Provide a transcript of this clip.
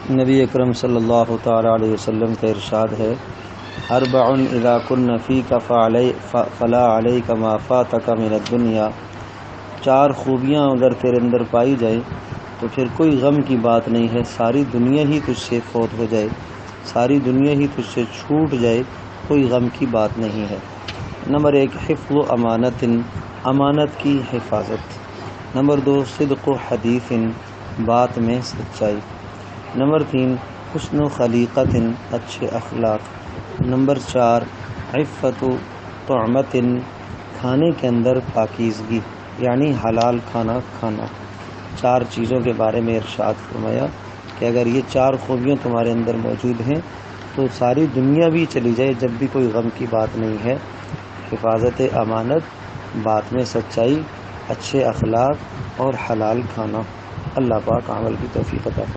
نبی اکرم صلی اللہ تعالی علیہ وسلم کا ارشاد ہے، اربع اذا کن فیک فلا علیک ما فاتک من الدنیا، چار خوبیاں اگر تیرے اندر پائی جائے تو پھر کوئی غم کی بات نہیں ہے، ساری دنیا ہی تجھ سے فوت ہو جائے، ساری دنیا ہی تجھ سے چھوٹ جائے، کوئی غم کی بات نہیں ہے۔ نمبر 1 حفظ امانت، امانت کی حفاظت۔ نمبر 2 صدق حدیث، بات میں سچائی۔ نمبر 3 حسن خلیقت، اچھے اخلاق۔ نمبر 4 عفت طعمت، کھانے کے اندر پاکیزگی یعنی حلال کھانا کھانا۔ چار چیزوں کے بارے میں ارشاد فرمایا کہ اگر یہ چار خوبیاں تمہارے اندر موجود ہیں تو ساری دنیا بھی چلی جائے جب بھی کوئی غم کی بات نہیں ہے۔ حفاظت امانت، بات میں سچائی، اچھے اخلاق اور حلال کھانا۔ اللہ پاک عمل کی توفیق عطا فرمائے۔